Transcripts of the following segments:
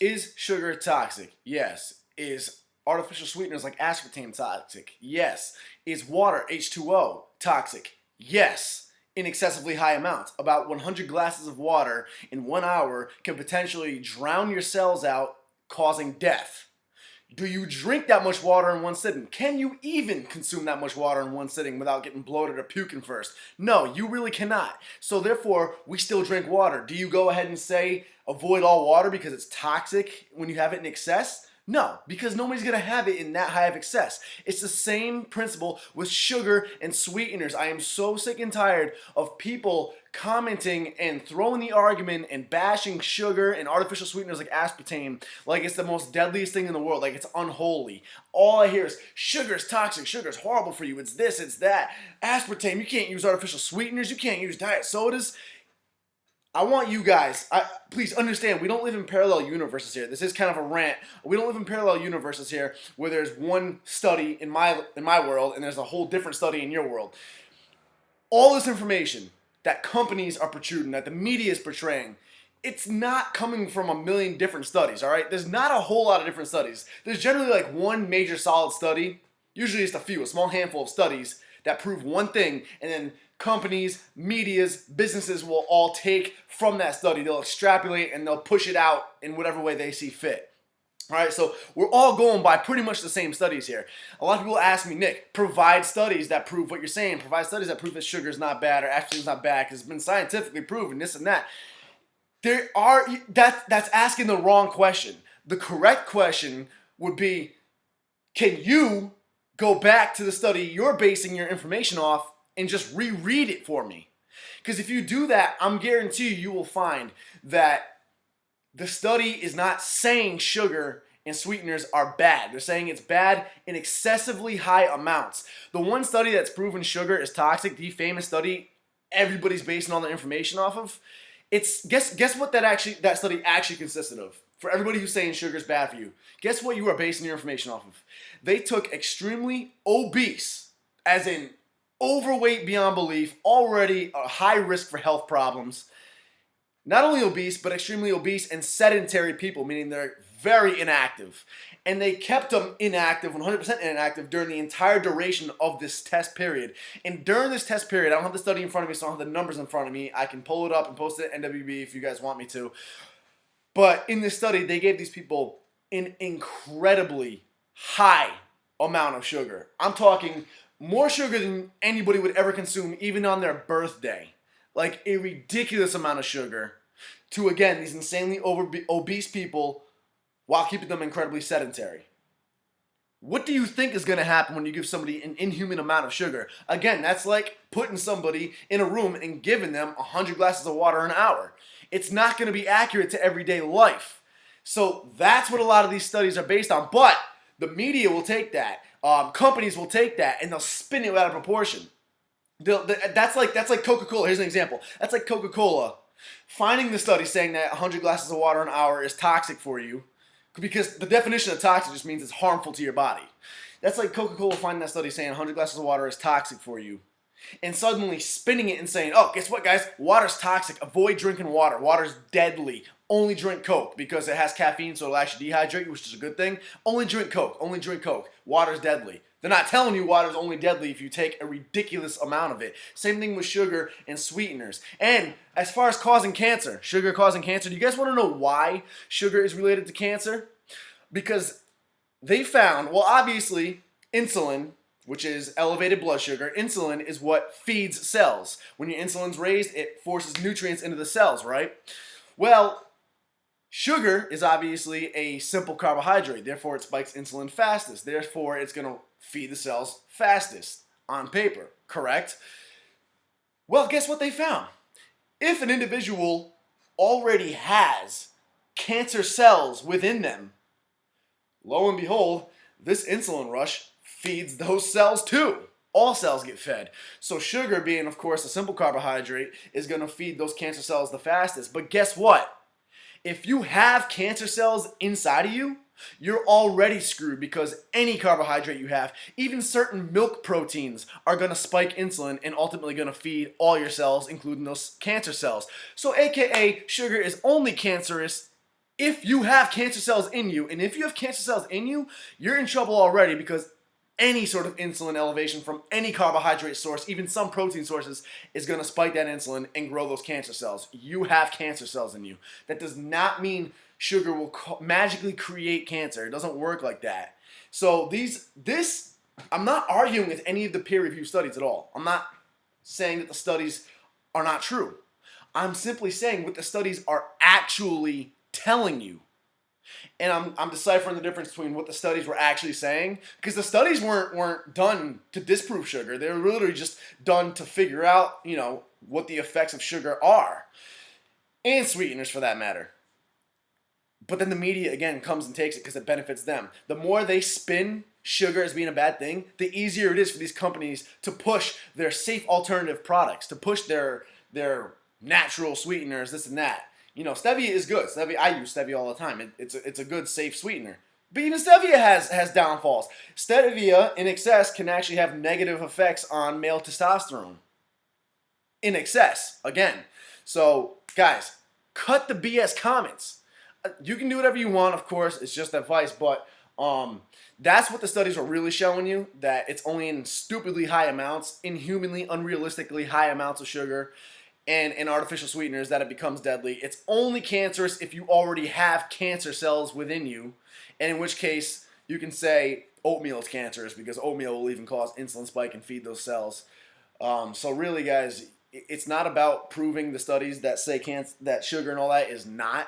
Is sugar toxic? Yes. Is artificial sweeteners like aspartame toxic? Yes. Is water, H2O, toxic? Yes. In excessively high amounts. About 100 glasses of water in 1 hour can potentially drown your cells out, causing death. Do you drink that much water in one sitting? Can you even consume that much water in one sitting without getting bloated or puking first? No, you really cannot. So therefore, we still drink water. Do you go ahead and say avoid all water because it's toxic when you have it in excess? No, because nobody's going to have it in that high of excess. It's the same principle with sugar and sweeteners. I am so sick and tired of people commenting and throwing the argument and bashing sugar and artificial sweeteners like aspartame like it's the most deadliest thing in the world, like it's unholy. All I hear is sugar's toxic, sugar's horrible for you, it's this, it's that. Aspartame, you can't use artificial sweeteners, you can't use diet sodas. I want you guys, please understand, we don't live in parallel universes here. This is kind of a rant. We don't live in parallel universes here where there's one study in my world and there's a whole different study in your world. All this information that companies are protruding, that the media is portraying, it's not coming from a million different studies, all right? There's not a whole lot of different studies. There's generally like one major solid study, usually just a small handful of studies that prove one thing, and then companies, medias, businesses will all take from that study. They'll extrapolate and they'll push it out in whatever way they see fit. All right, so we're all going by pretty much the same studies here. A lot of people ask me, Nick, provide studies that prove what you're saying. Provide studies that prove that sugar is not bad or aspartame is not bad because it's been scientifically proven, this and that. That's asking the wrong question. The correct question would be, can you go back to the study you're basing your information off and just reread it for me? Because if you do that, I'm guarantee you will find that the study is not saying sugar and sweeteners are bad. They're saying it's bad in excessively high amounts. The one study that's proven sugar is toxic, the famous study everybody's basing all their information off of, it's guess what that study actually consisted of? For everybody who's saying sugar is bad for you, guess what you are basing your information off of? They took extremely obese, as in overweight beyond belief, already a high risk for health problems. Not only obese, but extremely obese and sedentary people, meaning they're very inactive. And they kept them inactive, 100% inactive, during the entire duration of this test period. And during this test period, I don't have the study in front of me, so I don't have the numbers in front of me. I can pull it up and post it at NWB if you guys want me to. But in this study, they gave these people an incredibly high amount of sugar. I'm talking more sugar than anybody would ever consume, even on their birthday. Like a ridiculous amount of sugar to, again, these insanely obese people while keeping them incredibly sedentary. What do you think is going to happen when you give somebody an inhuman amount of sugar? Again, that's like putting somebody in a room and giving them 100 glasses of water an hour. It's not going to be accurate to everyday life. So that's what a lot of these studies are based on. But the media will take that. Companies will take that and they'll spin it out of proportion. That's like Coca-Cola. Here's an example. That's like Coca-Cola finding the study saying that 100 glasses of water an hour is toxic for you, because the definition of toxic just means it's harmful to your body. That's like Coca-Cola finding that study saying 100 glasses of water is toxic for you, and suddenly spinning it and saying, oh, guess what, guys? Water's toxic. Avoid drinking water. Water's deadly. Only drink Coke because it has caffeine, so it'll actually dehydrate you, which is a good thing. Only drink Coke. Only drink Coke. Water's deadly. They're not telling you water's only deadly if you take a ridiculous amount of it. Same thing with sugar and sweeteners. And as far as causing cancer, sugar causing cancer, do you guys want to know why sugar is related to cancer? Because they found, well, obviously, insulin, which is elevated blood sugar, insulin is what feeds cells. When your insulin's raised, it forces nutrients into the cells, right? Well, sugar is obviously a simple carbohydrate, therefore it spikes insulin fastest. Therefore, it's going to feed the cells fastest on paper, correct? Well, guess what they found? If an individual already has cancer cells within them, lo and behold, this insulin rush feeds those cells too. All cells get fed. So sugar, being, of course, a simple carbohydrate, is going to feed those cancer cells the fastest. But guess what? If you have cancer cells inside of you, you're already screwed, because any carbohydrate you have, even certain milk proteins, are going to spike insulin and ultimately going to feed all your cells, including those cancer cells. So AKA, sugar is only cancerous if you have cancer cells in you, and if you have cancer cells in you, you're in trouble already, because any sort of insulin elevation from any carbohydrate source, even some protein sources, is going to spike that insulin and grow those cancer cells. You have cancer cells in you. That does not mean sugar will magically create cancer. It doesn't work like that. So I'm not arguing with any of the peer-reviewed studies at all. I'm not saying that the studies are not true. I'm simply saying what the studies are actually telling you. And I'm deciphering the difference between what the studies were actually saying, because the studies weren't done to disprove sugar. They were literally just done to figure out, what the effects of sugar are, and sweeteners for that matter. But then the media again comes and takes it because it benefits them. The more they spin sugar as being a bad thing, the easier it is for these companies to push their safe alternative products, to push their natural sweeteners, this and that. Stevia is good. I use stevia all the time. It's a good, safe sweetener. But even stevia has downfalls. Stevia in excess can actually have negative effects on male testosterone. In excess, again. So, guys, cut the BS comments. You can do whatever you want, of course. It's just advice, but that's what the studies are really showing you, that it's only in stupidly high amounts, inhumanly, unrealistically high amounts of sugar and artificial sweeteners that it becomes deadly. It's only cancerous if you already have cancer cells within you, and in which case you can say oatmeal is cancerous, because oatmeal will even cause insulin spike and feed those cells. So really, guys, it's not about proving the studies that say that sugar and all that is not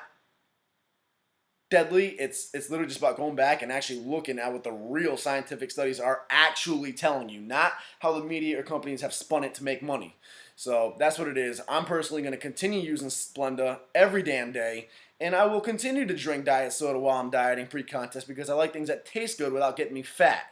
deadly. It's literally just about going back and actually looking at what the real scientific studies are actually telling you, not how the media or companies have spun it to make money. So that's what it is. I'm personally going to continue using Splenda every damn day, and I will continue to drink diet soda while I'm dieting pre-contest, because I like things that taste good without getting me fat.